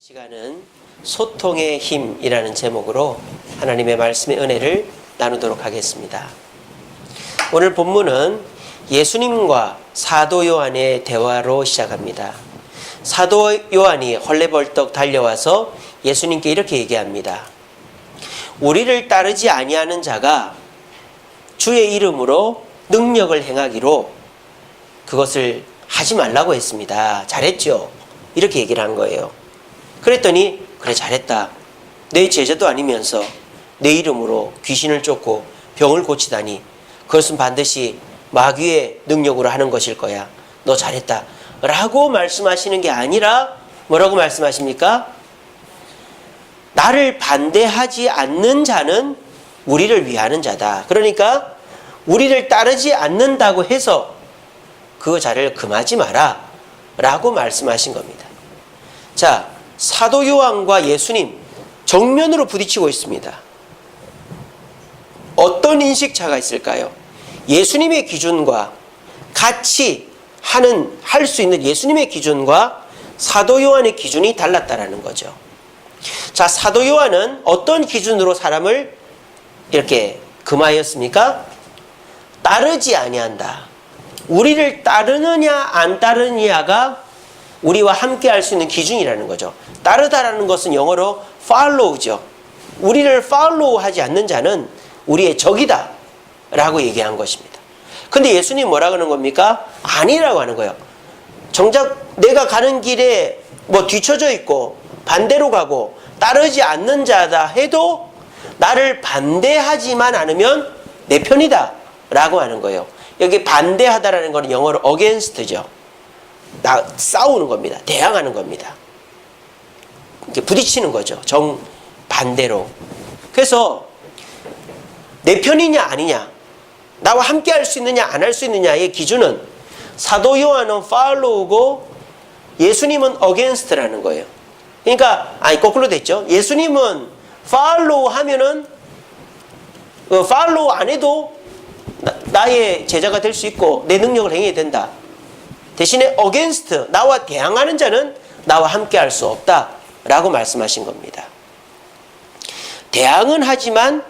시간은 소통의 힘이라는 제목으로 하나님의 말씀의 은혜를 나누도록 하겠습니다. 오늘 본문은 예수님과 사도 요한의 대화로 시작합니다. 사도 요한이 헐레벌떡 달려와서 예수님께 이렇게 얘기합니다. 우리를 따르지 아니하는 자가 주의 이름으로 능력을 행하기로 그것을 하지 말라고 했습니다. 잘했죠? 이렇게 얘기를 한 거예요. 그랬더니 그래 잘했다. 내 제자도 아니면서 내 이름으로 귀신을 쫓고 병을 고치다니 그것은 반드시 마귀의 능력으로 하는 것일 거야. 너 잘했다. 라고 말씀하시는 게 아니라 뭐라고 말씀하십니까? 나를 반대하지 않는 자는 우리를 위하는 자다. 그러니까 우리를 따르지 않는다고 해서 그 자를 금하지 마라 라고 말씀하신 겁니다. 자, 사도 요한과 예수님 정면으로 부딪히고 있습니다. 어떤 인식차가 있을까요? 예수님의 기준과 같이 할 수 있는 예수님의 기준과 사도 요한의 기준이 달랐다라는 거죠. 자, 사도 요한은 어떤 기준으로 사람을 이렇게 금하였습니까? 따르지 아니한다. 우리를 따르느냐 안 따르느냐가 우리와 함께 할 수 있는 기준이라는 거죠. 따르다라는 것은 영어로 follow죠. 우리를 follow 하지 않는 자는 우리의 적이다 라고 얘기한 것입니다. 근데 예수님 뭐라 그러는 겁니까? 아니라고 하는 거예요. 정작 내가 가는 길에 뭐 뒤쳐져 있고 반대로 가고 따르지 않는 자다 해도 나를 반대하지만 않으면 내 편이다 라고 하는 거예요. 여기 반대하다라는 거는 영어로 against죠. 싸우는 겁니다. 대항하는 겁니다. 이렇게 부딪히는 거죠. 정반대로. 그래서 내 편이냐 아니냐, 나와 함께 할 수 있느냐 안 할 수 있느냐의 기준은 사도 요한은 follow고 예수님은 against라는 거예요. 그러니까 거꾸로 됐죠. 예수님은 follow 하면은 follow 안 해도 나의 제자가 될 수 있고 내 능력을 행해야 된다. 대신에 against, 나와 대항하는 자는 나와 함께 할 수 없다 라고 말씀하신 겁니다. 대항은 하지만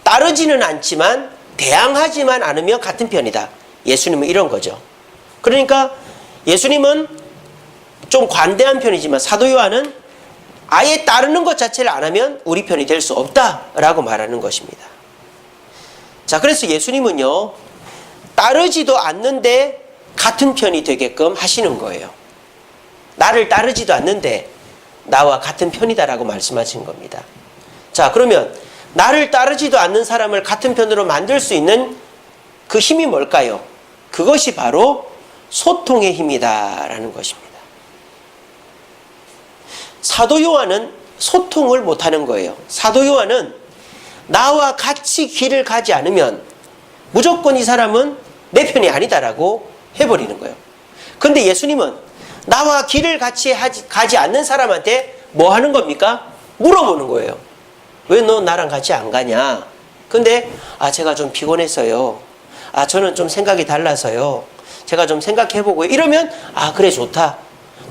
따르지는 않지만 대항하지만 않으면 같은 편이다. 예수님은 이런 거죠. 그러니까 예수님은 좀 관대한 편이지만 사도 요한은 아예 따르는 것 자체를 안 하면 우리 편이 될 수 없다라고 말하는 것입니다. 자, 그래서 예수님은요, 따르지도 않는데 같은 편이 되게끔 하시는 거예요. 나를 따르지도 않는데 나와 같은 편이다라고 말씀하신 겁니다. 자, 그러면 나를 따르지도 않는 사람을 같은 편으로 만들 수 있는 그 힘이 뭘까요? 그것이 바로 소통의 힘이다라는 것입니다. 사도 요한은 소통을 못하는 거예요. 사도 요한은 나와 같이 길을 가지 않으면 무조건 이 사람은 내 편이 아니다라고 해버리는 거예요. 근데 예수님은 나와 길을 같이 가지 않는 사람한테 뭐 하는 겁니까? 물어보는 거예요. 왜 너 나랑 같이 안 가냐? 근데 제가 좀 피곤해서요. 저는 좀 생각이 달라서요. 제가 좀 생각해보고요. 이러면 그래 좋다.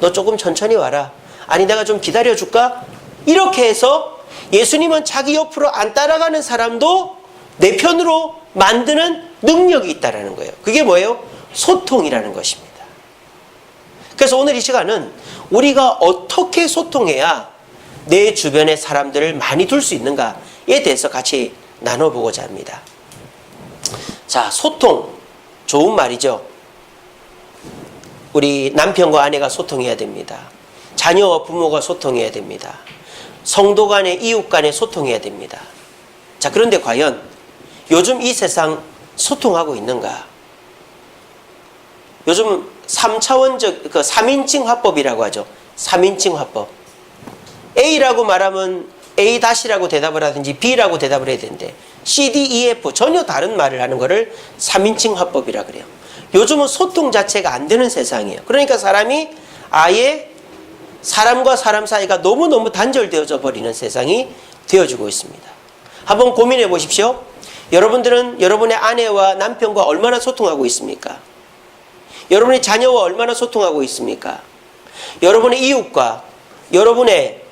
너 조금 천천히 와라. 아니 내가 좀 기다려줄까? 이렇게 해서 예수님은 자기 옆으로 안 따라가는 사람도 내 편으로 만드는 능력이 있다는 거예요. 그게 뭐예요? 소통이라는 것입니다. 그래서 오늘 이 시간은 우리가 어떻게 소통해야 내 주변의 사람들을 많이 둘 수 있는가에 대해서 같이 나눠보고자 합니다. 자, 소통. 좋은 말이죠. 우리 남편과 아내가 소통해야 됩니다. 자녀와 부모가 소통해야 됩니다. 성도 간에 이웃 간에 소통해야 됩니다. 자, 그런데 과연 요즘 이 세상 소통하고 있는가? 요즘 3차원적 3인칭 화법이라고 하죠. 3인칭 화법. A라고 말하면 A-라고 대답을 하든지 B라고 대답을 해야 되는데 C, D, E, F 전혀 다른 말을 하는 거를 3인칭 화법이라 그래요. 요즘은 소통 자체가 안 되는 세상이에요. 그러니까 사람이 아예 사람과 사람 사이가 너무너무 단절되어져 버리는 세상이 되어지고 있습니다. 한번 고민해 보십시오. 여러분들은 여러분의 아내와 남편과 얼마나 소통하고 있습니까? 여러분의 자녀와 얼마나 소통하고 있습니까? 여러분의 이웃과 여러분의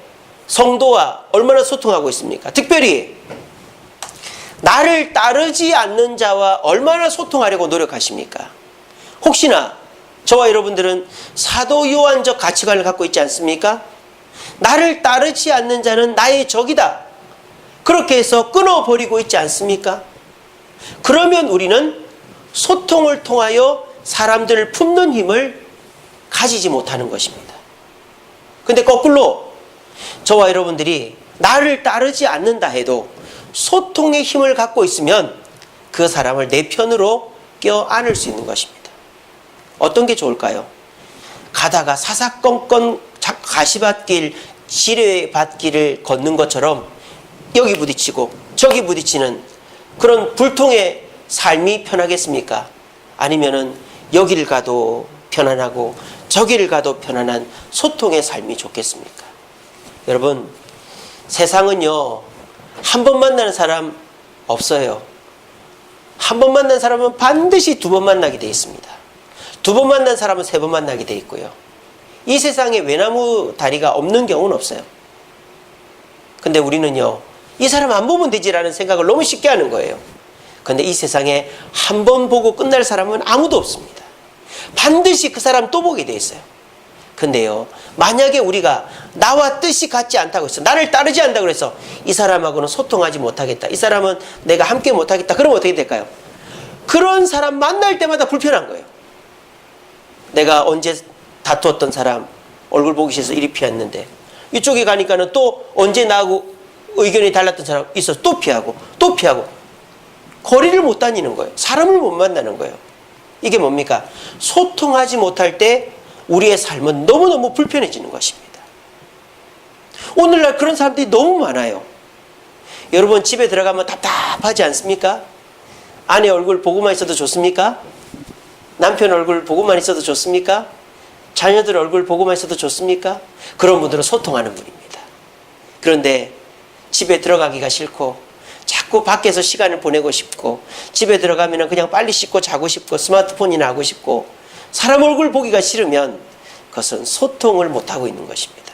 성도와 얼마나 소통하고 있습니까? 특별히 나를 따르지 않는 자와 얼마나 소통하려고 노력하십니까? 혹시나 저와 여러분들은 사도 요한적 가치관을 갖고 있지 않습니까? 나를 따르지 않는 자는 나의 적이다. 그렇게 해서 끊어버리고 있지 않습니까? 그러면 우리는 소통을 통하여 사람들을 품는 힘을 가지지 못하는 것입니다. 근데 거꾸로 저와 여러분들이 나를 따르지 않는다 해도 소통의 힘을 갖고 있으면 그 사람을 내 편으로 껴안을 수 있는 것입니다. 어떤 게 좋을까요? 가다가 사사건건 가시밭길, 지뢰밭길을 걷는 것처럼 여기 부딪히고 저기 부딪히는 그런 불통의 삶이 편하겠습니까? 아니면은 여기를 가도 편안하고 저기를 가도 편안한 소통의 삶이 좋겠습니까? 여러분, 세상은요, 한 번 만나는 사람 없어요. 한 번 만난 사람은 반드시 두 번 만나게 돼 있습니다. 두 번 만난 사람은 세 번 만나게 돼 있고요. 이 세상에 외나무 다리가 없는 경우는 없어요. 근데 우리는요, 이 사람 안 보면 되지라는 생각을 너무 쉽게 하는 거예요. 근데 이 세상에 한 번 보고 끝날 사람은 아무도 없습니다. 반드시 그 사람 또 보게 돼 있어요. 근데요, 만약에 우리가 나와 뜻이 같지 않다고 해서, 나를 따르지 않는다고 해서 이 사람하고는 소통하지 못하겠다, 이 사람은 내가 함께 못하겠다, 그러면 어떻게 될까요? 그런 사람 만날 때마다 불편한 거예요. 내가 언제 다투었던 사람 얼굴 보기 싫어서 이리 피했는데, 이쪽에 가니까는 또 언제 나하고 의견이 달랐던 사람 있어서 또 피하고 또 피하고, 거리를 못 다니는 거예요. 사람을 못 만나는 거예요. 이게 뭡니까? 소통하지 못할 때 우리의 삶은 너무너무 불편해지는 것입니다. 오늘날 그런 사람들이 너무 많아요. 여러분, 집에 들어가면 답답하지 않습니까? 아내 얼굴 보고만 있어도 좋습니까? 남편 얼굴 보고만 있어도 좋습니까? 자녀들 얼굴 보고만 있어도 좋습니까? 그런 분들은 소통하는 분입니다. 그런데 집에 들어가기가 싫고 자꾸 밖에서 시간을 보내고 싶고, 집에 들어가면 그냥 빨리 씻고 자고 싶고 스마트폰이나 하고 싶고, 사람 얼굴 보기가 싫으면 그것은 소통을 못하고 있는 것입니다.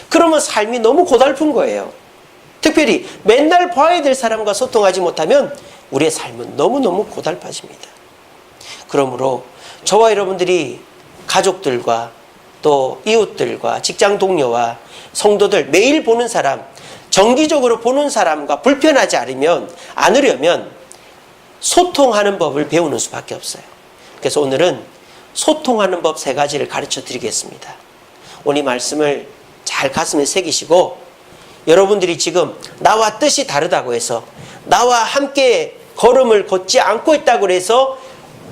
그러면 삶이 너무 고달픈 거예요. 특별히 맨날 봐야 될 사람과 소통하지 못하면 우리의 삶은 너무너무 고달파집니다. 그러므로 저와 여러분들이 가족들과 또 이웃들과 직장 동료와 성도들, 매일 보는 사람, 정기적으로 보는 사람과 불편하지 않으려면 소통하는 법을 배우는 수밖에 없어요. 그래서 오늘은 소통하는 법 3가지를 가르쳐 드리겠습니다. 오늘 이 말씀을 잘 가슴에 새기시고, 여러분들이 지금 나와 뜻이 다르다고 해서, 나와 함께 걸음을 걷지 않고 있다고 해서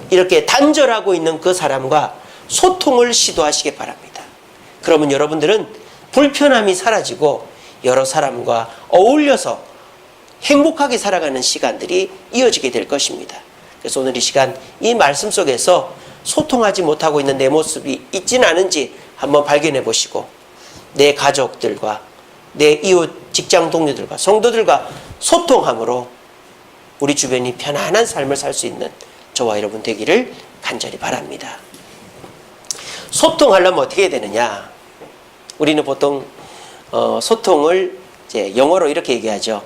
이렇게 단절하고 있는 그 사람과 소통을 시도하시기 바랍니다. 그러면 여러분들은 불편함이 사라지고 여러 사람과 어울려서 행복하게 살아가는 시간들이 이어지게 될 것입니다. 그래서 오늘 이 시간 이 말씀 속에서 소통하지 못하고 있는 내 모습이 있지는 않은지 한번 발견해 보시고, 내 가족들과 내 이웃, 직장 동료들과 성도들과 소통함으로 우리 주변이 편안한 삶을 살 수 있는 저와 여러분 되기를 간절히 바랍니다. 소통하려면 어떻게 해야 되느냐? 우리는 보통 소통을 이제 영어로 이렇게 얘기하죠.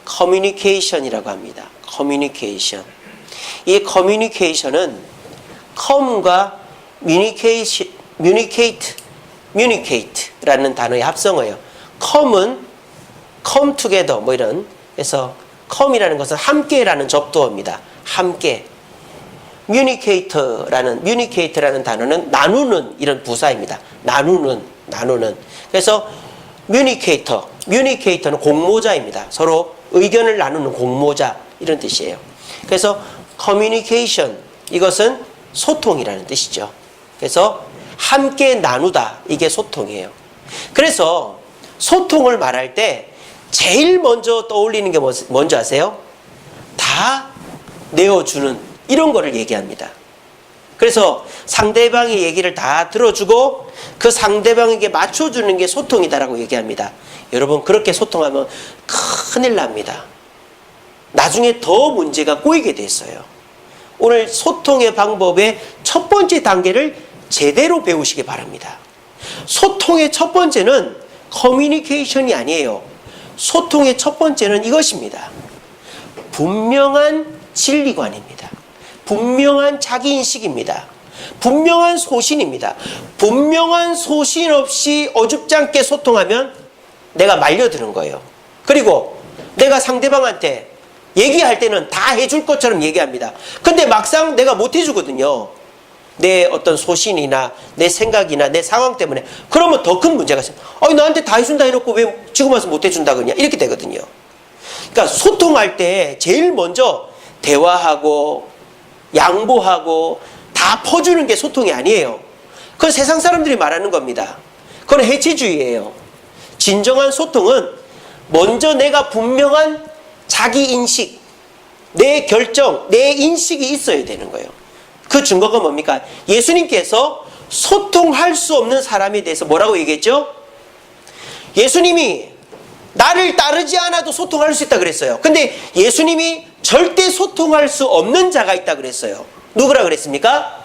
커뮤니케이션이라고 합니다. 커뮤니케이션. 이 커뮤니케이션은 come과 communicate라는 단어의 합성어예요. come은 come together 뭐 이런, 그래서 come이라는 것은 함께라는 접두어입니다. 함께. communicate라는 단어는 나누는 이런 부사입니다. 나누는. 그래서 communicator는 공모자입니다. 서로 의견을 나누는 공모자, 이런 뜻이에요. 그래서 communication, 이것은 소통이라는 뜻이죠. 그래서 함께 나누다, 이게 소통이에요. 그래서 소통을 말할 때 제일 먼저 떠올리는 게 뭔지 아세요? 다 내어주는, 이런 거를 얘기합니다. 그래서 상대방의 얘기를 다 들어주고 그 상대방에게 맞춰주는 게 소통이다라고 얘기합니다. 여러분, 그렇게 소통하면 큰일 납니다. 나중에 더 문제가 꼬이게 돼 있어요. 오늘 소통의 방법의 첫 번째 단계를 제대로 배우시기 바랍니다. 소통의 첫 번째는 커뮤니케이션이 아니에요. 소통의 첫 번째는 이것입니다. 분명한 진리관입니다. 분명한 자기인식입니다. 분명한 소신입니다. 분명한 소신 없이 어줍지 않게 소통하면 내가 말려드는 거예요. 그리고 내가 상대방한테 얘기할 때는 다 해줄 것처럼 얘기합니다. 근데 막상 내가 못 해주거든요. 내 어떤 소신이나 내 생각이나 내 상황 때문에. 그러면 더 큰 문제가 있어요. 나한테 다 해준다 해놓고 왜 지금 와서 못 해준다 그러냐, 이렇게 되거든요. 그러니까 소통할 때 제일 먼저 대화하고 양보하고 다 퍼주는 게 소통이 아니에요. 그건 세상 사람들이 말하는 겁니다. 그건 해체주의예요. 진정한 소통은 먼저 내가 분명한 자기 인식, 내 결정, 내 인식이 있어야 되는 거예요. 그 증거가 뭡니까? 예수님께서 소통할 수 없는 사람에 대해서 뭐라고 얘기했죠? 예수님이 나를 따르지 않아도 소통할 수 있다 그랬어요. 근데 예수님이 절대 소통할 수 없는 자가 있다 그랬어요. 누구라 그랬습니까?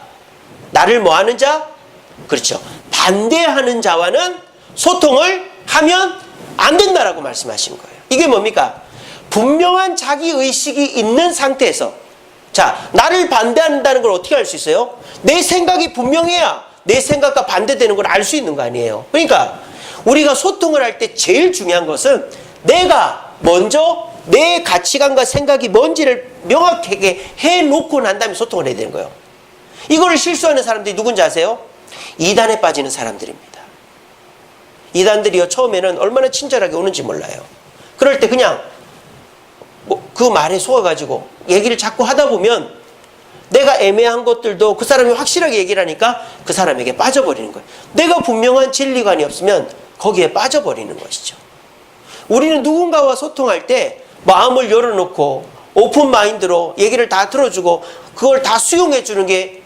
나를 뭐 하는 자? 그렇죠. 반대하는 자와는 소통을 하면 안 된다라고 말씀하신 거예요. 이게 뭡니까? 분명한 자기의식이 있는 상태에서, 자, 나를 반대한다는 걸 어떻게 알 수 있어요? 내 생각이 분명해야 내 생각과 반대되는 걸 알 수 있는 거 아니에요. 그러니까 우리가 소통을 할 때 제일 중요한 것은 내가 먼저 내 가치관과 생각이 뭔지를 명확하게 해놓고 난 다음에 소통을 해야 되는 거예요. 이거를 실수하는 사람들이 누군지 아세요? 이단에 빠지는 사람들입니다. 이단들이요, 처음에는 얼마나 친절하게 오는지 몰라요. 그럴 때 그냥 그 말에 속아가지고 얘기를 자꾸 하다 보면 내가 애매한 것들도 그 사람이 확실하게 얘기를 하니까 그 사람에게 빠져버리는 거예요. 내가 분명한 진리관이 없으면 거기에 빠져버리는 것이죠. 우리는 누군가와 소통할 때 마음을 열어놓고 오픈 마인드로 얘기를 다 들어주고 그걸 다 수용해 주는 게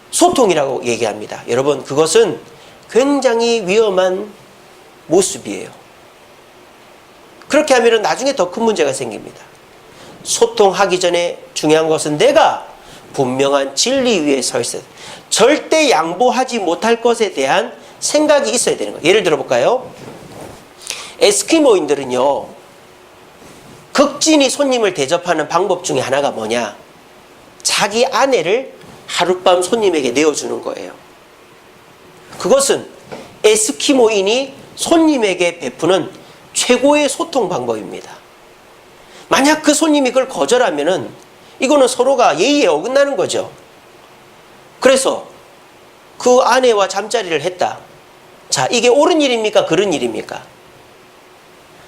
소통이라고 얘기합니다. 여러분, 그것은 굉장히 위험한 모습이에요. 그렇게 하면 나중에 더 큰 문제가 생깁니다. 소통하기 전에 중요한 것은 내가 분명한 진리 위에 서 있어야 돼요. 절대 양보하지 못할 것에 대한 생각이 있어야 되는 거예요. 예를 들어 볼까요? 에스키모인들은요, 극진히 손님을 대접하는 방법 중에 하나가 뭐냐? 자기 아내를 하룻밤 손님에게 내어주는 거예요. 그것은 에스키모인이 손님에게 베푸는 최고의 소통 방법입니다. 만약 그 손님이 그걸 거절하면은 이거는 서로가 예의에 어긋나는 거죠. 그래서 그 아내와 잠자리를 했다. 자, 이게 옳은 일입니까? 그른 일입니까?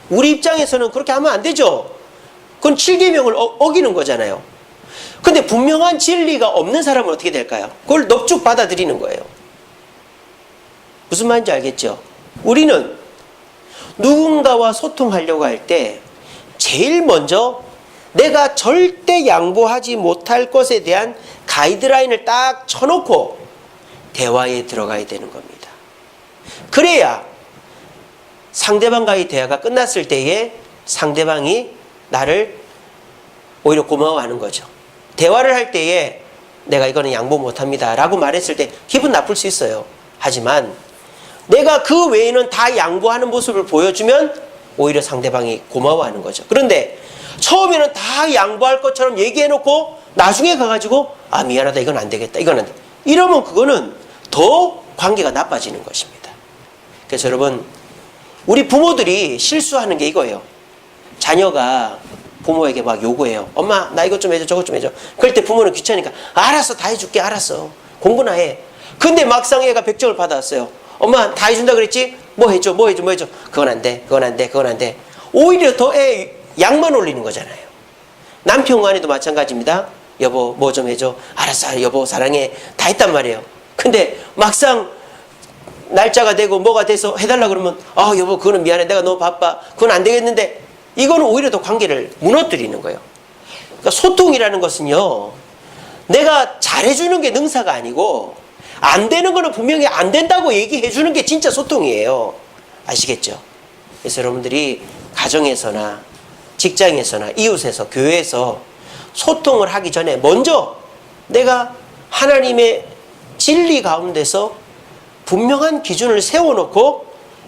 우리 입장에서는 그렇게 하면 안 되죠. 그건 7계명을 어기는 거잖아요. 근데 분명한 진리가 없는 사람은 어떻게 될까요? 그걸 넙죽 받아들이는 거예요. 무슨 말인지 알겠죠? 우리는 누군가와 소통하려고 할 때 제일 먼저 내가 절대 양보하지 못할 것에 대한 가이드라인을 딱 쳐놓고 대화에 들어가야 되는 겁니다. 그래야 상대방과의 대화가 끝났을 때에 상대방이 나를 오히려 고마워하는 거죠. 대화를 할 때에 내가 이거는 양보 못합니다 라고 말했을 때 기분 나쁠 수 있어요. 하지만 내가 그 외에는 다 양보하는 모습을 보여주면 오히려 상대방이 고마워하는 거죠. 그런데 처음에는 다 양보할 것처럼 얘기해놓고 나중에 가가지고 미안하다, 이건 안 되겠다, 이건 안 돼, 이러면 그거는 더 관계가 나빠지는 것입니다. 그래서 여러분, 우리 부모들이 실수하는 게 이거예요. 자녀가 부모에게 막 요구해요. 엄마, 나 이것 좀 해줘, 저것 좀 해줘. 그럴 때 부모는 귀찮으니까 알았어, 다 해줄게, 알았어, 공부나 해. 근데 막상 애가 100점을 받았어요. 엄마, 다 해준다 그랬지? 뭐 해줘, 뭐 해줘, 뭐 해줘. 그건 안 돼, 그건 안 돼, 그건 안 돼. 오히려 더 애 양만 올리는 거잖아요. 남편 간에도 마찬가지입니다. 여보, 뭐 좀 해줘. 알았어, 여보, 사랑해. 다 했단 말이에요. 근데 막상 날짜가 되고 뭐가 돼서 해달라 그러면 여보, 그거는 미안해, 내가 너무 바빠, 그건 안 되겠는데, 이거는 오히려 더 관계를 무너뜨리는 거예요. 그러니까 소통이라는 것은요, 내가 잘해주는 게 능사가 아니고 안 되는 거는 분명히 안 된다고 얘기해 주는 게 진짜 소통이에요. 아시겠죠? 그래서 여러분들이 가정에서나 직장에서나 이웃에서 교회에서 소통을 하기 전에 먼저 내가 하나님의 진리 가운데서 분명한 기준을 세워놓고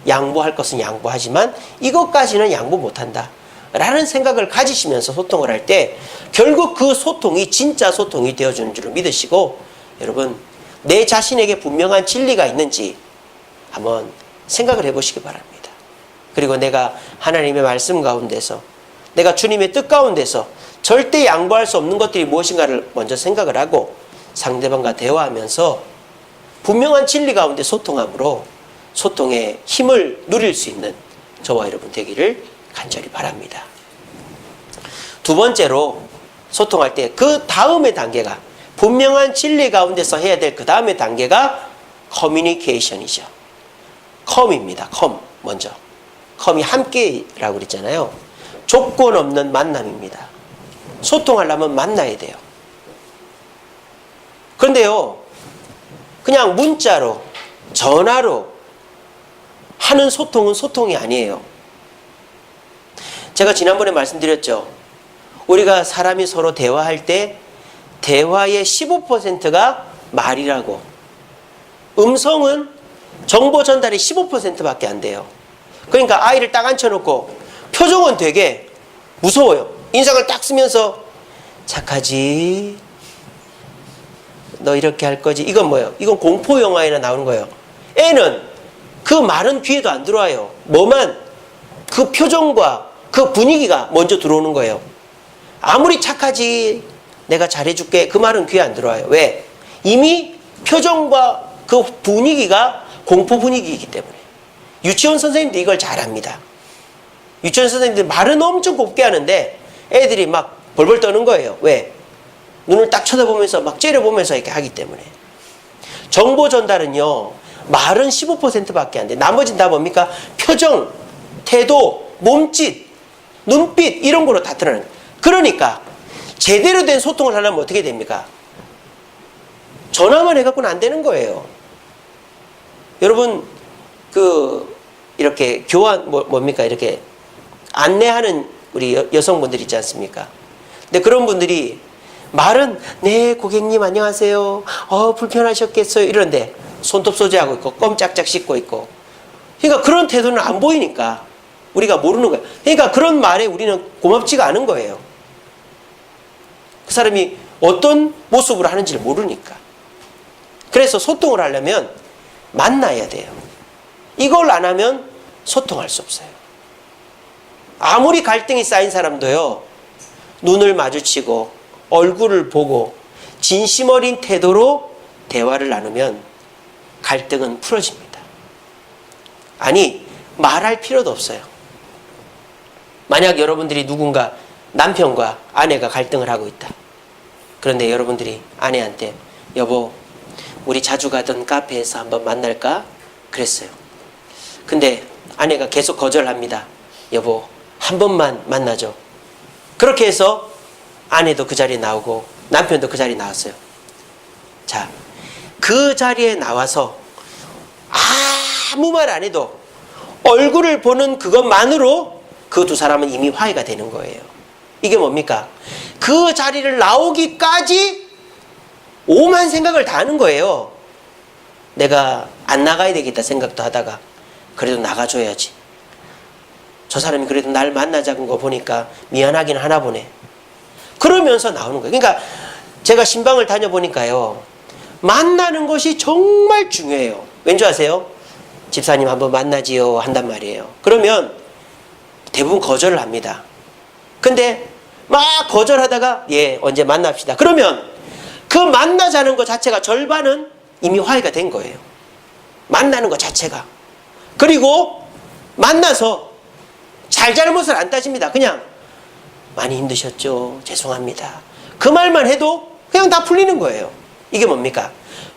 양보할 것은 양보하지만 이것까지는 양보 못한다 라는 생각을 가지시면서 소통을 할 때 결국 그 소통이 진짜 소통이 되어주는 줄을 믿으시고, 여러분 내 자신에게 분명한 진리가 있는지 한번 생각을 해보시기 바랍니다. 그리고 내가 하나님의 말씀 가운데서, 내가 주님의 뜻 가운데서 절대 양보할 수 없는 것들이 무엇인가를 먼저 생각을 하고 상대방과 대화하면서 분명한 진리 가운데 소통함으로 소통의 힘을 누릴 수 있는 저와 여러분 되기를 간절히 바랍니다. 두 번째로, 소통할 때 그 다음의 단계가, 분명한 진리 가운데서 해야 될 그 다음의 단계가 커뮤니케이션이죠. 컴입니다. 컴 먼저. 컴이 함께라고 그랬잖아요. 조건 없는 만남입니다. 소통하려면 만나야 돼요. 그런데요, 그냥 문자로, 전화로 하는 소통은 소통이 아니에요. 제가 지난번에 말씀드렸죠. 우리가 사람이 서로 대화할 때 대화의 15%가 말이라고. 음성은 정보 전달이 15%밖에 안 돼요. 그러니까 아이를 딱 앉혀놓고 표정은 되게 무서워요. 인상을 딱 쓰면서 착하지, 너 이렇게 할 거지. 이건 뭐예요? 이건 공포 영화에나 나오는 거예요. 애는 그 말은 귀에도 안 들어와요. 뭐만 그 표정과 그 분위기가 먼저 들어오는 거예요. 아무리 착하지, 내가 잘해줄게, 그 말은 귀에 안 들어와요. 왜? 이미 표정과 그 분위기가 공포 분위기이기 때문에. 유치원 선생님도 이걸 잘 압니다. 유치원 선생님들 말은 엄청 곱게 하는데 애들이 막 벌벌 떠는 거예요. 왜? 눈을 딱 쳐다보면서 막 째려보면서 이렇게 하기 때문에. 정보 전달은요, 말은 15%밖에 안 돼. 나머지는 다 뭡니까? 표정, 태도, 몸짓, 눈빛 이런 거로 다 드러나는 거예요. 그러니까 제대로 된 소통을 하려면 어떻게 됩니까? 전화만 해갖고는 안 되는 거예요. 여러분 이렇게 교환 뭡니까? 이렇게 안내하는 우리 여성분들 있지 않습니까? 근데 그런 분들이 말은 네 고객님 안녕하세요, 불편하셨겠어요 이런데 손톱 소지하고 있고 껌짝짝 씻고 있고, 그러니까 그런 태도는 안 보이니까 우리가 모르는 거예요. 그러니까 그런 말에 우리는 고맙지가 않은 거예요. 그 사람이 어떤 모습으로 하는지를 모르니까. 그래서 소통을 하려면 만나야 돼요. 이걸 안 하면 소통할 수 없어요. 아무리 갈등이 쌓인 사람도요, 눈을 마주치고 얼굴을 보고 진심 어린 태도로 대화를 나누면 갈등은 풀어집니다. 아니, 말할 필요도 없어요. 만약 여러분들이 누군가 남편과 아내가 갈등을 하고 있다. 그런데 여러분들이 아내한테 여보, 우리 자주 가던 카페에서 한번 만날까? 그랬어요. 근데 아내가 계속 거절합니다. 여보, 한 번만 만나죠. 그렇게 해서 아내도 그 자리에 나오고 남편도 그 자리에 나왔어요. 자, 그 자리에 나와서 아무 말 안 해도 얼굴을 보는 그것만으로 그 두 사람은 이미 화해가 되는 거예요. 이게 뭡니까? 그 자리를 나오기까지 오만 생각을 다 하는 거예요. 내가 안 나가야 되겠다 생각도 하다가 그래도 나가줘야지. 저 사람이 그래도 날 만나자는 거 보니까 미안하긴 하나 보네. 그러면서 나오는 거예요. 그러니까 제가 신방을 다녀보니까요, 만나는 것이 정말 중요해요. 왠지 아세요? 집사님 한번 만나지요 한단 말이에요. 그러면 대부분 거절을 합니다. 근데 막 거절하다가 예, 언제 만납시다. 그러면 그 만나자는 것 자체가 절반은 이미 화해가 된 거예요. 만나는 것 자체가. 그리고 만나서 잘잘못을 안 따집니다. 그냥 많이 힘드셨죠? 죄송합니다. 그 말만 해도 그냥 다 풀리는 거예요. 이게 뭡니까?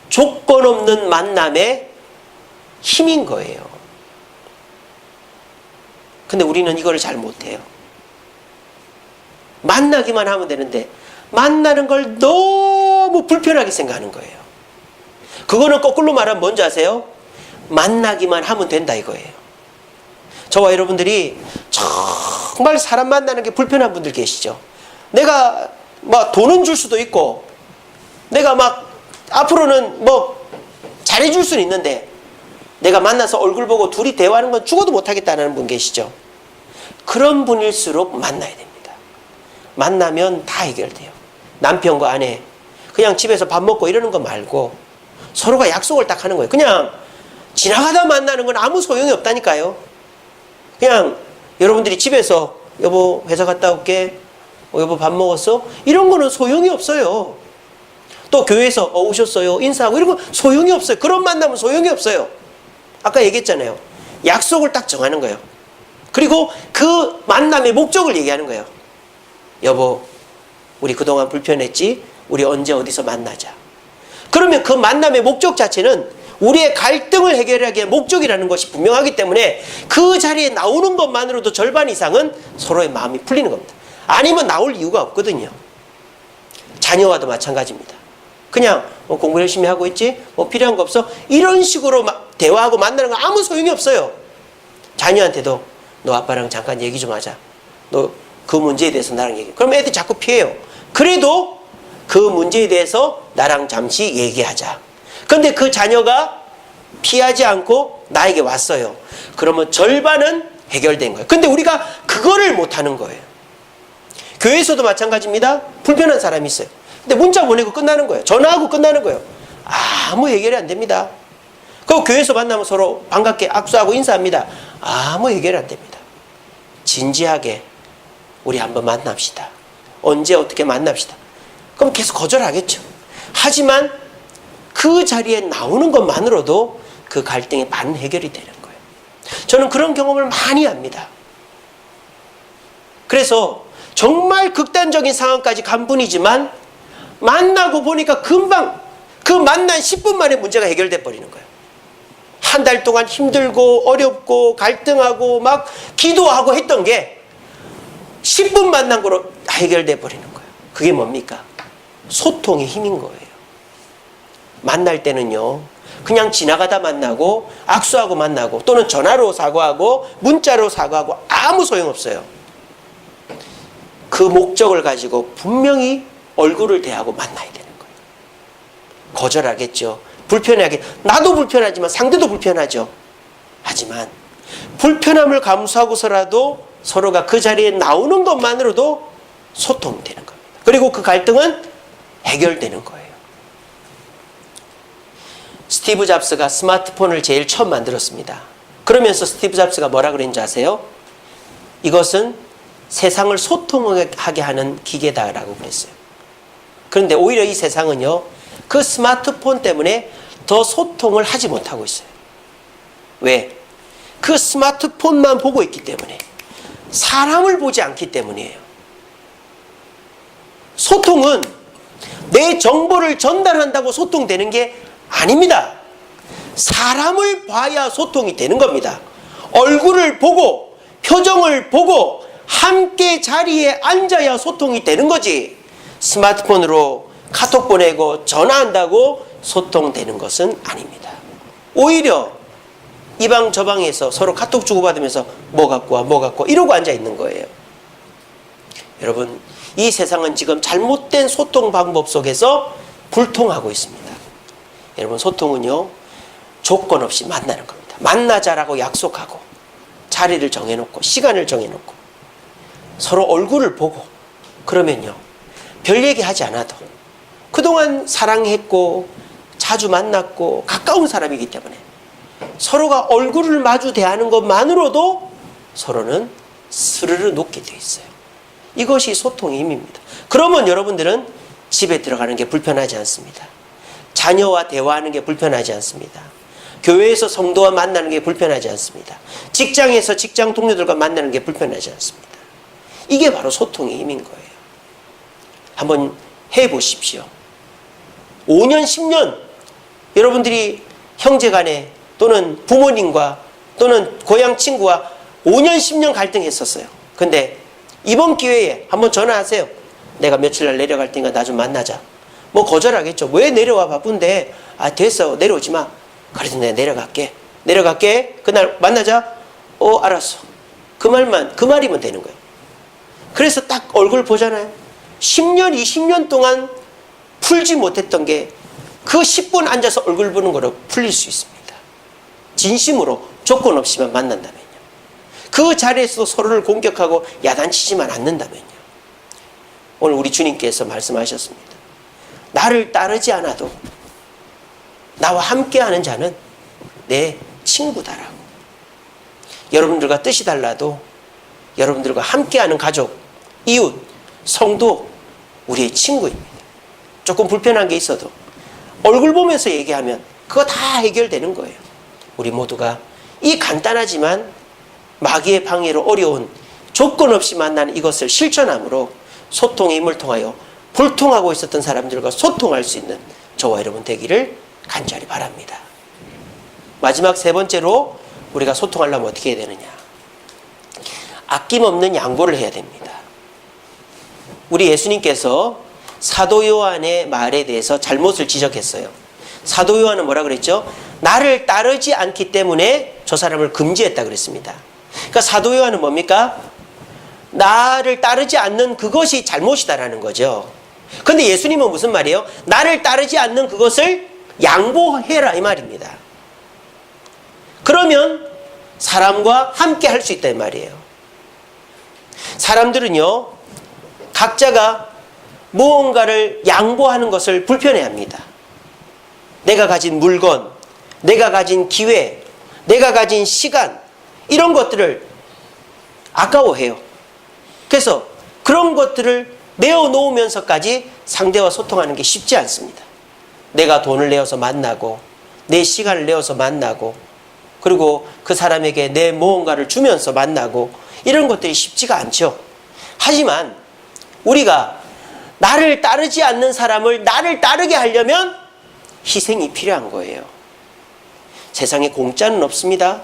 조건 없는 만남의 힘인 거예요. 근데 우리는 이거를 잘 못해요. 만나기만 하면 되는데 만나는 걸 너무 불편하게 생각하는 거예요. 그거는 거꾸로 말하면 뭔지 아세요? 만나기만 하면 된다 이거예요. 저와 여러분들이 정말 사람 만나는 게 불편한 분들 계시죠? 내가 막 돈은 줄 수도 있고 내가 막 앞으로는 뭐 잘해줄 수는 있는데 내가 만나서 얼굴 보고 둘이 대화하는 건 죽어도 못하겠다는 분 계시죠? 그런 분일수록 만나야 됩니다. 만나면 다 해결돼요. 남편과 아내 그냥 집에서 밥 먹고 이러는 거 말고 서로가 약속을 딱 하는 거예요. 그냥 지나가다 만나는 건 아무 소용이 없다니까요. 그냥 여러분들이 집에서 여보 회사 갔다 올게, 여보 밥 먹었어? 이런 거는 소용이 없어요. 또 교회에서 오셨어요? 인사하고 이런 거 소용이 없어요. 그런 만남은 소용이 없어요. 아까 얘기했잖아요. 약속을 딱 정하는 거예요. 그리고 그 만남의 목적을 얘기하는 거예요. 여보, 우리 그동안 불편했지? 우리 언제 어디서 만나자. 그러면 그 만남의 목적 자체는 우리의 갈등을 해결하기의 목적이라는 것이 분명하기 때문에 그 자리에 나오는 것만으로도 절반 이상은 서로의 마음이 풀리는 겁니다. 아니면 나올 이유가 없거든요. 자녀와도 마찬가지입니다. 그냥 공부 열심히 하고 있지? 필요한 거 없어? 이런 식으로 대화하고 만나는 건 아무 소용이 없어요. 자녀한테도 너 아빠랑 잠깐 얘기 좀 하자. 너 그 문제에 대해서 나랑 얘기해. 그럼 애들이 자꾸 피해요. 그래도 그 문제에 대해서 나랑 잠시 얘기하자. 그런데 그 자녀가 피하지 않고 나에게 왔어요. 그러면 절반은 해결된 거예요. 근데 우리가 그거를 못하는 거예요. 교회에서도 마찬가지입니다. 불편한 사람이 있어요. 근데 문자 보내고 끝나는 거예요. 전화하고 끝나는 거예요. 아무 해결이 안 됩니다. 그리고 교회에서 만나면 서로 반갑게 악수하고 인사합니다. 아무 해결이 안 됩니다. 진지하게 우리 한번 만납시다. 언제 어떻게 만납시다. 그럼 계속 거절하겠죠. 하지만 그 자리에 나오는 것만으로도 그 갈등이 반 해결이 되는 거예요. 저는 그런 경험을 많이 합니다. 그래서 정말 극단적인 상황까지 간 분이지만 만나고 보니까 금방 그 만난 10분 만에 문제가 해결돼 버리는 거예요. 한 달 동안 힘들고 어렵고 갈등하고 막 기도하고 했던 게 10분 만난 거로 해결돼 버리는 거예요. 그게 뭡니까? 소통의 힘인 거예요. 만날 때는요, 그냥 지나가다 만나고 악수하고 만나고 또는 전화로 사과하고 문자로 사과하고 아무 소용없어요. 그 목적을 가지고 분명히 얼굴을 대하고 만나야 되는 거예요. 거절하겠죠. 불편하게, 나도 불편하지만 상대도 불편하죠. 하지만 불편함을 감수하고서라도 서로가 그 자리에 나오는 것만으로도 소통이 되는 겁니다. 그리고 그 갈등은 해결되는 거예요. 스티브 잡스가 스마트폰을 제일 처음 만들었습니다. 그러면서 스티브 잡스가 뭐라 그랬는지 아세요? 이것은 세상을 소통하게 하는 기계다라고 그랬어요. 그런데 오히려 이 세상은요, 그 스마트폰 때문에 더 소통을 하지 못하고 있어요. 왜? 그 스마트폰만 보고 있기 때문에, 사람을 보지 않기 때문이에요. 소통은 내 정보를 전달한다고 소통되는 게 아닙니다. 사람을 봐야 소통이 되는 겁니다. 얼굴을 보고 표정을 보고 함께 자리에 앉아야 소통이 되는 거지, 스마트폰으로 카톡 보내고 전화한다고 소통되는 것은 아닙니다. 오히려 이 방 저 방에서 서로 카톡 주고받으면서 뭐 갖고 와 뭐 갖고 와 이러고 앉아 있는 거예요. 여러분, 이 세상은 지금 잘못된 소통 방법 속에서 불통하고 있습니다. 여러분, 소통은요, 조건 없이 만나는 겁니다. 만나자라고 약속하고 자리를 정해놓고 시간을 정해놓고 서로 얼굴을 보고, 그러면요, 별 얘기하지 않아도 그동안 사랑했고 자주 만났고 가까운 사람이기 때문에 서로가 얼굴을 마주 대하는 것만으로도 서로는 스르르 녹게 돼 있어요. 이것이 소통의 힘입니다. 그러면 여러분들은 집에 들어가는 게 불편하지 않습니다. 자녀와 대화하는 게 불편하지 않습니다. 교회에서 성도와 만나는 게 불편하지 않습니다. 직장에서 직장 동료들과 만나는 게 불편하지 않습니다. 이게 바로 소통의 힘인 거예요. 한번 해보십시오. 5년, 10년 여러분들이 형제간에 또는 부모님과 또는 고향 친구와 5년, 10년 갈등했었어요. 근데 이번 기회에 한번 전화하세요. 내가 며칠 날 내려갈 테니까 나 좀 만나자. 뭐 거절하겠죠. 왜 내려와, 바쁜데. 아, 됐어, 내려오지 마. 그래도 내가 내려갈게. 그날 만나자. 알았어. 그 말이면 되는 거예요. 그래서 딱 얼굴 보잖아요. 10년, 20년 동안 풀지 못했던 게 그 10분 앉아서 얼굴 보는 거로 풀릴 수 있습니다. 진심으로 조건 없이만 만난다면요. 그 자리에서도 서로를 공격하고 야단치지만 않는다면요. 오늘 우리 주님께서 말씀하셨습니다. 나를 따르지 않아도 나와 함께하는 자는 내 친구다라고. 여러분들과 뜻이 달라도 여러분들과 함께하는 가족, 이웃, 성도 우리의 친구입니다. 조금 불편한 게 있어도 얼굴 보면서 얘기하면 그거 다 해결되는 거예요. 우리 모두가 이 간단하지만 마귀의 방해로 어려운 조건 없이 만나는 이것을 실천함으로 소통의 힘을 통하여 불통하고 있었던 사람들과 소통할 수 있는 저와 여러분 되기를 간절히 바랍니다. 마지막 세 번째로 우리가 소통하려면 어떻게 해야 되느냐? 아낌없는 양보를 해야 됩니다. 우리 예수님께서 사도 요한의 말에 대해서 잘못을 지적했어요. 사도 요한은 뭐라 그랬죠? 나를 따르지 않기 때문에 저 사람을 금지했다 그랬습니다. 그러니까 사도 요한은 뭡니까? 나를 따르지 않는 그것이 잘못이다라는 거죠. 그런데 예수님은 무슨 말이에요? 나를 따르지 않는 그것을 양보해라 이 말입니다. 그러면 사람과 함께 할 수 있다 이 말이에요. 사람들은요, 각자가 무언가를 양보하는 것을 불편해합니다. 내가 가진 물건, 내가 가진 기회, 내가 가진 시간, 이런 것들을 아까워해요. 그래서 그런 것들을 내어놓으면서까지 상대와 소통하는 게 쉽지 않습니다. 내가 돈을 내어서 만나고 내 시간을 내어서 만나고 그리고 그 사람에게 내 무언가를 주면서 만나고 이런 것들이 쉽지가 않죠. 하지만 우리가 나를 따르지 않는 사람을 나를 따르게 하려면 희생이 필요한 거예요. 세상에 공짜는 없습니다.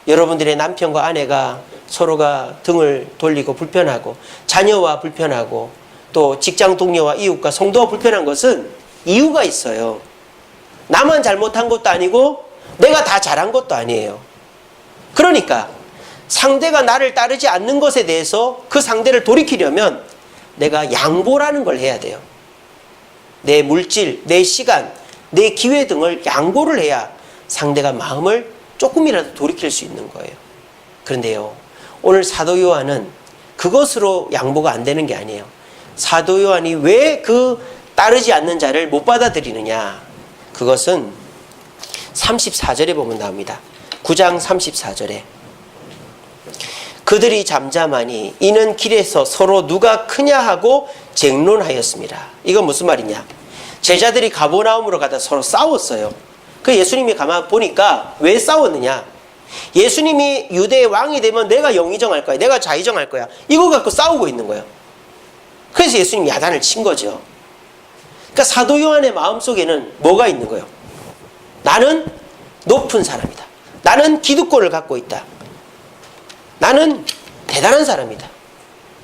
여러분들의 남편과 아내가 서로가 등을 돌리고 불편하고 자녀와 불편하고 또 직장 동료와 이웃과 성도와 불편한 것은 이유가 있어요. 나만 잘못한 것도 아니고 내가 다 잘한 것도 아니에요. 그러니까 상대가 나를 따르지 않는 것에 대해서 그 상대를 돌이키려면 내가 양보라는 걸 해야 돼요. 내 물질, 내 시간, 내 기회 등을 양보를 해야 상대가 마음을 조금이라도 돌이킬 수 있는 거예요. 그런데요, 오늘 사도 요한은 그것으로 양보가 안 되는 게 아니에요. 사도 요한이 왜 그 따르지 않는 자를 못 받아들이느냐? 그것은 34절에 보면 나옵니다. 9장 34절에 그들이 잠잠하니 이는 길에서 서로 누가 크냐 하고 쟁론하였습니다. 이건 무슨 말이냐? 제자들이 가버나움으로 가다 서로 싸웠어요. 그 예수님이 가만 보니까 왜 싸웠느냐? 예수님이 유대의 왕이 되면 내가 영이 정할 거야, 내가 자의 정할 거야, 이거 갖고 싸우고 있는 거예요. 그래서 예수님이 야단을 친 거죠. 그러니까 사도 요한의 마음속에는 뭐가 있는 거예요? 나는 높은 사람이다. 나는 기득권을 갖고 있다. 나는 대단한 사람이다.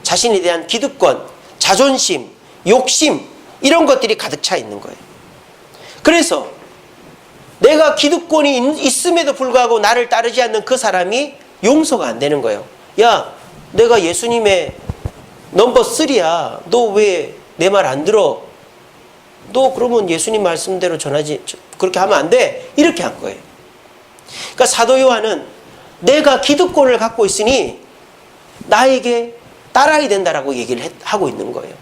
자신에 대한 기득권, 자존심, 욕심, 이런 것들이 가득 차 있는 거예요. 그래서 내가 기득권이 있음에도 불구하고 나를 따르지 않는 그 사람이 용서가 안 되는 거예요. 야, 내가 예수님의 넘버 3야. 너 왜 내 말 안 들어? 너 그러면 예수님 말씀대로 전하지, 그렇게 하면 안 돼. 이렇게 한 거예요. 그러니까 사도 요한은 내가 기득권을 갖고 있으니 나에게 따라야 된다라고 얘기를 하고 있는 거예요.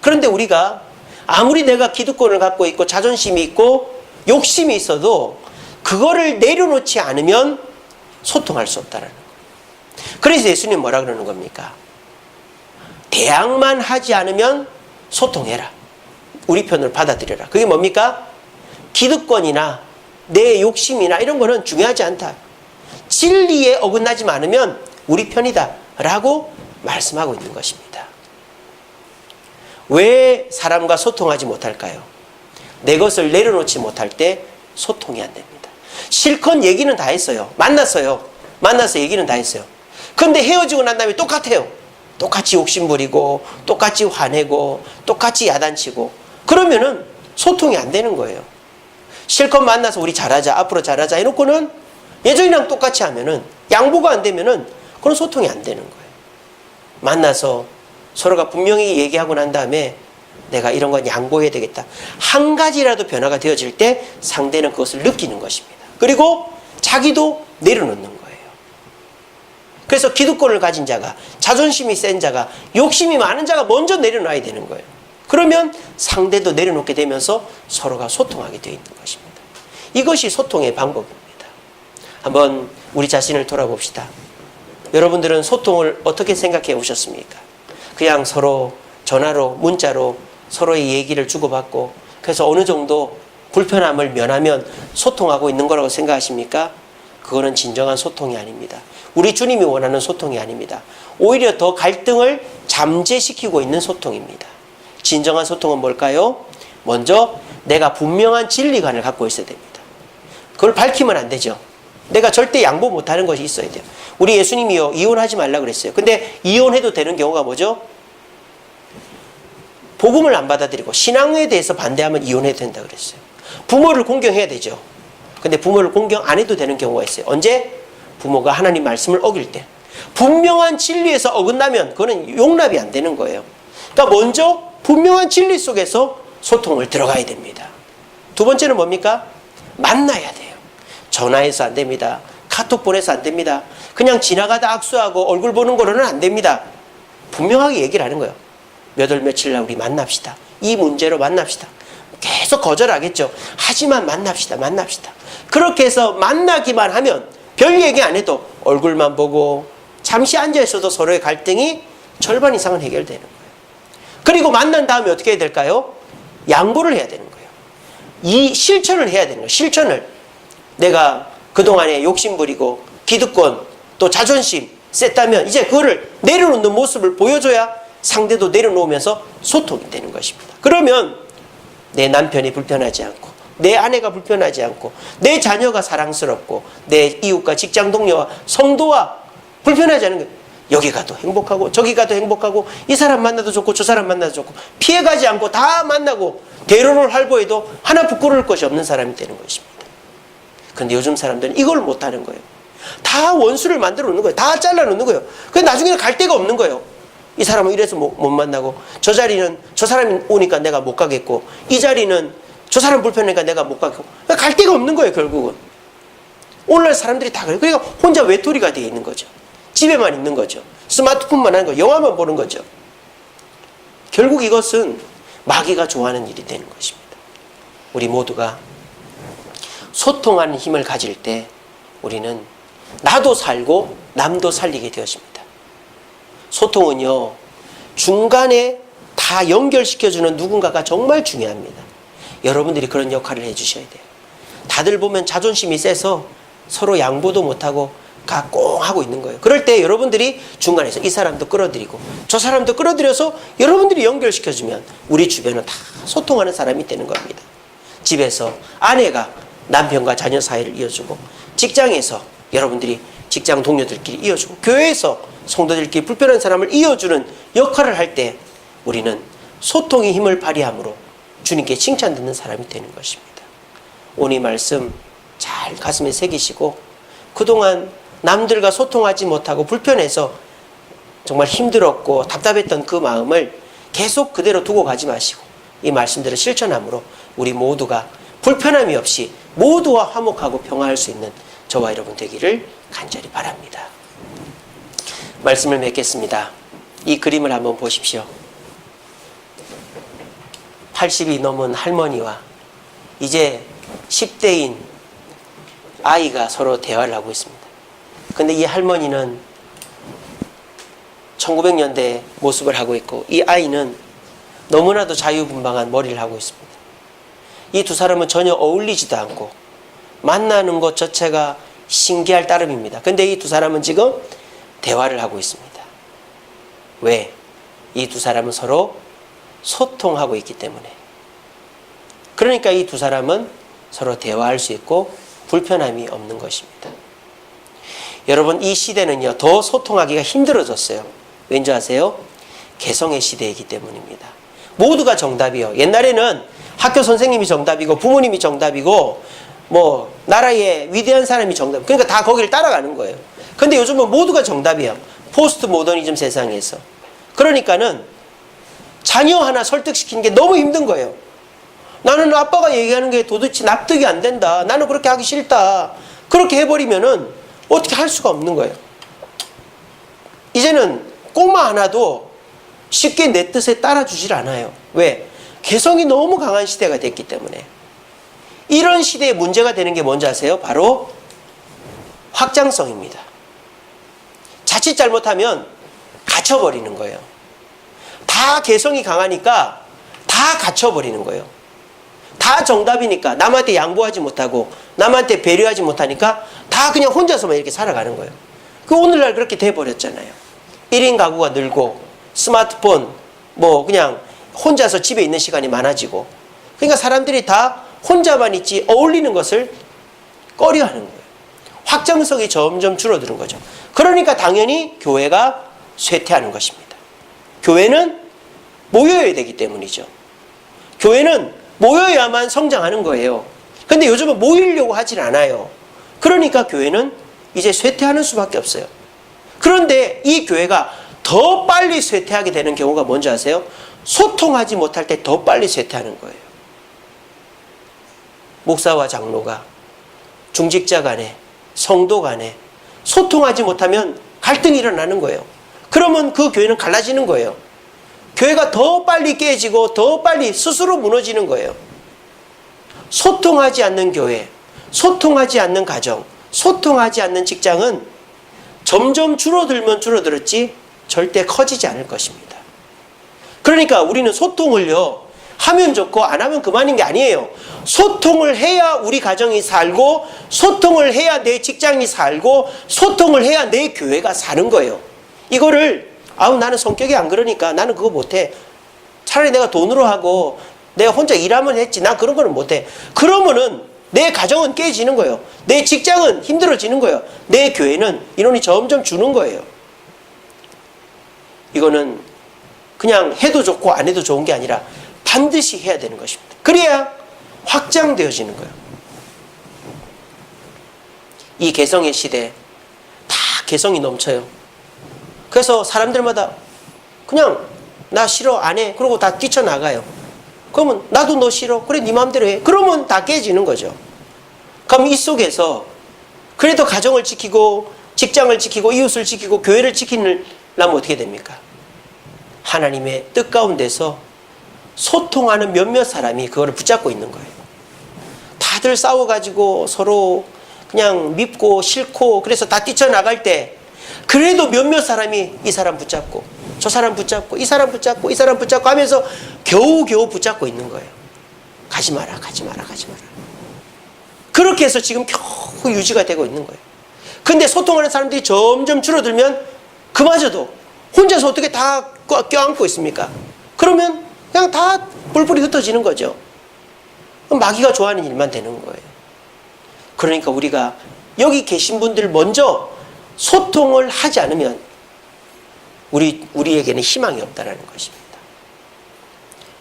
그런데 우리가 아무리 내가 기득권을 갖고 있고 자존심이 있고 욕심이 있어도 그거를 내려놓지 않으면 소통할 수 없다라는 거예요. 그래서 예수님 뭐라 그러는 겁니까? 대항만 하지 않으면 소통해라. 우리 편을 받아들여라. 그게 뭡니까? 기득권이나 내 욕심이나 이런 거는 중요하지 않다. 진리에 어긋나지 않으면 우리 편이다 라고 말씀하고 있는 것입니다. 왜 사람과 소통하지 못할까요? 내 것을 내려놓지 못할 때 소통이 안 됩니다. 실컷 얘기는 다 했어요. 만나서 얘기는 다 했어요. 근데 헤어지고 난 다음에 똑같아요. 똑같이 욕심부리고 똑같이 화내고 똑같이 야단치고 그러면은 소통이 안 되는 거예요. 실컷 만나서 우리 잘하자, 앞으로 잘하자 해놓고는 예전이랑 똑같이 하면은 양보가 안 되면은 그런 소통이 안 되는 거예요. 만나서 서로가 분명히 얘기하고 난 다음에 내가 이런 건 양보해야 되겠다. 한 가지라도 변화가 되어질 때 상대는 그것을 느끼는 것입니다. 그리고 자기도 내려놓는 거예요. 그래서 기득권을 가진 자가, 자존심이 센 자가, 욕심이 많은 자가 먼저 내려놔야 되는 거예요. 그러면 상대도 내려놓게 되면서 서로가 소통하게 되어 있는 것입니다. 이것이 소통의 방법입니다. 한번 우리 자신을 돌아봅시다. 여러분들은 소통을 어떻게 생각해 오셨습니까? 그냥 서로 전화로, 문자로 서로의 얘기를 주고받고 그래서 어느 정도 불편함을 면하면 소통하고 있는 거라고 생각하십니까? 그거는 진정한 소통이 아닙니다. 우리 주님이 원하는 소통이 아닙니다. 오히려 더 갈등을 잠재시키고 있는 소통입니다. 진정한 소통은 뭘까요? 먼저 내가 분명한 진리관을 갖고 있어야 됩니다. 그걸 밝히면 안 되죠. 내가 절대 양보 못하는 것이 있어야 돼요. 우리 예수님이요, 이혼하지 말라 그랬어요. 근데 이혼해도 되는 경우가 뭐죠? 복음을 안 받아들이고 신앙에 대해서 반대하면 이혼해도 된다 그랬어요. 부모를 공경해야 되죠. 근데 부모를 공경 안 해도 되는 경우가 있어요. 언제? 부모가 하나님 말씀을 어길 때. 분명한 진리에서 어긋나면 그거는 용납이 안 되는 거예요. 그러니까 먼저 분명한 진리 속에서 소통을 들어가야 됩니다. 두 번째는 뭡니까? 만나야 돼요. 전화해서 안 됩니다. 카톡 보내서 안 됩니다. 그냥 지나가다 악수하고 얼굴 보는 거로는 안 됩니다. 분명하게 얘기를 하는 거예요. 몇 월 며칠 날 우리 만납시다. 이 문제로 만납시다. 계속 거절하겠죠. 하지만 만납시다. 그렇게 해서 만나기만 하면 별 얘기 안 해도 얼굴만 보고 잠시 앉아있어도 서로의 갈등이 절반 이상은 해결되는 거예요. 그리고 만난 다음에 어떻게 해야 될까요? 양보를 해야 되는 거예요. 이 실천을 해야 되는 거예요. 실천을. 내가 그동안에 욕심부리고 기득권 또 자존심 셌다면 이제 그거를 내려놓는 모습을 보여줘야 상대도 내려놓으면서 소통이 되는 것입니다. 그러면 내 남편이 불편하지 않고 내 아내가 불편하지 않고 내 자녀가 사랑스럽고 내 이웃과 직장 동료와 성도와 불편하지 않은 거예요. 여기 가도 행복하고 저기 가도 행복하고 이 사람 만나도 좋고 저 사람 만나도 좋고 피해가지 않고 다 만나고 대로를 활보해도 하나 부끄러울 것이 없는 사람이 되는 것입니다. 근데 요즘 사람들은 이걸 못하는 거예요. 다 원수를 만들어 놓는 거예요. 다 잘라 놓는 거예요. 그래서 나중에는 갈 데가 없는 거예요. 이 사람은 이래서 못 만나고 저 자리는 저 사람이 오니까 내가 못 가겠고 이 자리는 저 사람 불편하니까 내가 못 가겠고 갈 데가 없는 거예요. 결국은 오늘날 사람들이 다 그래요. 그러니까 혼자 외톨이가 되어 있는 거죠. 집에만 있는 거죠. 스마트폰만 하는 거, 영화만 보는 거죠. 결국 이것은 마귀가 좋아하는 일이 되는 것입니다. 우리 모두가 소통하는 힘을 가질 때 우리는 나도 살고 남도 살리게 되어집니다. 소통은요, 중간에 다 연결시켜주는 누군가가 정말 중요합니다. 여러분들이 그런 역할을 해주셔야 돼요. 다들 보면 자존심이 세서 서로 양보도 못하고 꽁 하고 있는 거예요. 그럴 때 여러분들이 중간에서 이 사람도 끌어들이고 저 사람도 끌어들여서 여러분들이 연결시켜주면 우리 주변은 다 소통하는 사람이 되는 겁니다. 집에서 아내가 남편과 자녀 사이를 이어주고 직장에서 여러분들이 직장 동료들끼리 이어주고 교회에서 성도들끼리 불편한 사람을 이어주는 역할을 할 때 우리는 소통의 힘을 발휘함으로 주님께 칭찬 듣는 사람이 되는 것입니다. 오늘 이 말씀 잘 가슴에 새기시고 그동안 남들과 소통하지 못하고 불편해서 정말 힘들었고 답답했던 그 마음을 계속 그대로 두고 가지 마시고 이 말씀들을 실천함으로 우리 모두가 불편함이 없이 모두와 화목하고 평화할 수 있는 저와 여러분 되기를 간절히 바랍니다. 말씀을 맺겠습니다. 이 그림을 한번 보십시오. 80이 넘은 할머니와 이제 10대인 아이가 서로 대화를 하고 있습니다. 근데 이 할머니는 1900년대 모습을 하고 있고 이 아이는 너무나도 자유분방한 머리를 하고 있습니다. 이 두 사람은 전혀 어울리지도 않고 만나는 것 자체가 신기할 따름입니다. 근데 이 두 사람은 지금 대화를 하고 있습니다. 왜? 이 두 사람은 서로 소통하고 있기 때문에. 그러니까 이 두 사람은 서로 대화할 수 있고 불편함이 없는 것입니다. 여러분, 이 시대는요, 더 소통하기가 힘들어졌어요. 왠지 아세요? 개성의 시대이기 때문입니다. 모두가 정답이요. 옛날에는 학교 선생님이 정답이고 부모님이 정답이고 뭐 나라의 위대한 사람이 정답. 그러니까 다 거기를 따라가는 거예요. 근데 요즘은 모두가 정답이에요. 포스트 모더니즘 세상에서. 그러니까는 자녀 하나 설득시키는 게 너무 힘든 거예요. 나는 아빠가 얘기하는 게 도대체 납득이 안 된다. 나는 그렇게 하기 싫다. 그렇게 해버리면은 어떻게 할 수가 없는 거예요. 이제는 꼬마 하나도 쉽게 내 뜻에 따라주질 않아요. 왜? 개성이 너무 강한 시대가 됐기 때문에. 이런 시대에 문제가 되는 게 뭔지 아세요? 바로 확장성입니다. 자칫 잘못하면 갇혀버리는 거예요. 다 개성이 강하니까 다 갇혀버리는 거예요. 다 정답이니까 남한테 양보하지 못하고 남한테 배려하지 못하니까 다 그냥 혼자서만 이렇게 살아가는 거예요. 오늘날 그렇게 돼버렸잖아요. 1인 가구가 늘고 스마트폰 그냥 혼자서 집에 있는 시간이 많아지고, 그러니까 사람들이 다 혼자만 있지 어울리는 것을 꺼려하는 거예요. 확장성이 점점 줄어드는 거죠. 그러니까 당연히 교회가 쇠퇴하는 것입니다. 교회는 모여야 되기 때문이죠. 교회는 모여야만 성장하는 거예요. 근데 요즘은 모이려고 하질 않아요. 그러니까 교회는 이제 쇠퇴하는 수밖에 없어요. 그런데 이 교회가 더 빨리 쇠퇴하게 되는 경우가 뭔지 아세요? 소통하지 못할 때 더 빨리 쇠퇴하는 거예요. 목사와 장로가, 중직자 간에, 성도 간에 소통하지 못하면 갈등이 일어나는 거예요. 그러면 그 교회는 갈라지는 거예요. 교회가 더 빨리 깨지고 더 빨리 스스로 무너지는 거예요. 소통하지 않는 교회, 소통하지 않는 가정, 소통하지 않는 직장은 점점 줄어들면 줄어들었지 절대 커지지 않을 것입니다. 그러니까 우리는 소통을요, 하면 좋고 안 하면 그만인 게 아니에요. 소통을 해야 우리 가정이 살고, 소통을 해야 내 직장이 살고, 소통을 해야 내 교회가 사는 거예요. 이거를 나는 성격이 안 그러니까 나는 그거 못해. 차라리 내가 돈으로 하고 내가 혼자 일하면 했지. 난 그런 거는 못해. 그러면은 내 가정은 깨지는 거예요. 내 직장은 힘들어지는 거예요. 내 교회는 인원이 점점 주는 거예요. 이거는 그냥 해도 좋고 안 해도 좋은 게 아니라 반드시 해야 되는 것입니다. 그래야 확장되어지는 거예요. 이 개성의 시대 다 개성이 넘쳐요. 그래서 사람들마다 그냥 나 싫어 안 해 그러고 다 뛰쳐나가요. 그러면 나도 너 싫어 그래 네 마음대로 해 그러면 다 깨지는 거죠. 그럼 이 속에서 그래도 가정을 지키고 직장을 지키고 이웃을 지키고 교회를 지키려면 어떻게 됩니까? 하나님의 뜻 가운데서 소통하는 몇몇 사람이 그거를 붙잡고 있는 거예요. 다들 싸워가지고 서로 그냥 밉고 싫고 그래서 다 뛰쳐나갈 때 그래도 몇몇 사람이 이 사람 붙잡고 저 사람 붙잡고 이 사람 붙잡고 이 사람 붙잡고 하면서 겨우겨우 붙잡고 있는 거예요. 가지 마라 가지 마라 가지 마라. 그렇게 해서 지금 겨우 유지가 되고 있는 거예요. 근데 소통하는 사람들이 점점 줄어들면 그마저도 혼자서 어떻게 다 껴안고 있습니까? 그러면 그냥 다 뿔뿔이 흩어지는 거죠. 마귀가 좋아하는 일만 되는 거예요. 그러니까 우리가 여기 계신 분들 먼저 소통을 하지 않으면 우리에게는 희망이 없다는 것입니다.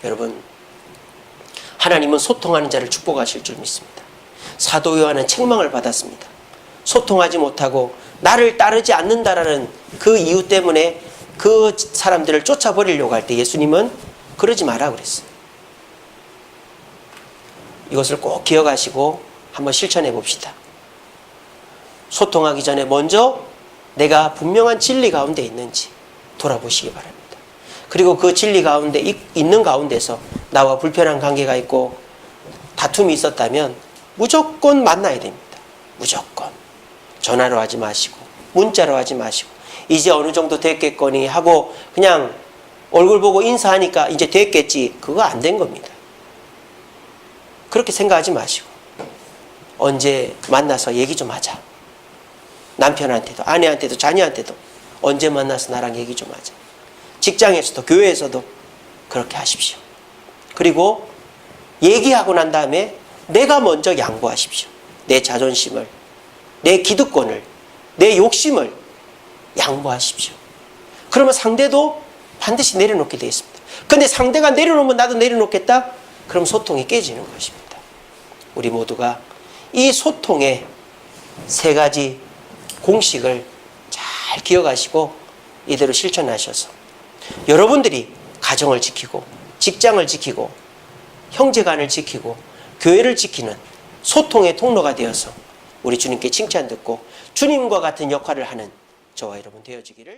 여러분, 하나님은 소통하는 자를 축복하실 줄 믿습니다. 사도 요한은 책망을 받았습니다. 소통하지 못하고 나를 따르지 않는다라는 그 이유 때문에 그 사람들을 쫓아버리려고 할 때 예수님은 그러지 마라 그랬어요. 이것을 꼭 기억하시고 한번 실천해 봅시다. 소통하기 전에 먼저 내가 분명한 진리 가운데 있는지 돌아보시기 바랍니다. 그리고 그 진리 가운데 있는 가운데서 나와 불편한 관계가 있고 다툼이 있었다면 무조건 만나야 됩니다. 무조건. 전화로 하지 마시고 문자로 하지 마시고 이제 어느 정도 됐겠거니 하고 그냥 얼굴 보고 인사하니까 이제 됐겠지. 그거 안 된 겁니다. 그렇게 생각하지 마시고 언제 만나서 얘기 좀 하자. 남편한테도 아내한테도 자녀한테도 언제 만나서 나랑 얘기 좀 하자. 직장에서도 교회에서도 그렇게 하십시오. 그리고 얘기하고 난 다음에 내가 먼저 양보하십시오. 내 자존심을, 내 기득권을, 내 욕심을 양보하십시오. 그러면 상대도 반드시 내려놓게 되어 있습니다. 근데 상대가 내려놓으면 나도 내려놓겠다? 그럼 소통이 깨지는 것입니다. 우리 모두가 이 소통의 세 가지 공식을 잘 기억하시고 이대로 실천하셔서 여러분들이 가정을 지키고 직장을 지키고 형제간을 지키고 교회를 지키는 소통의 통로가 되어서 우리 주님께 칭찬 듣고 주님과 같은 역할을 하는 저와 여러분 되어지기를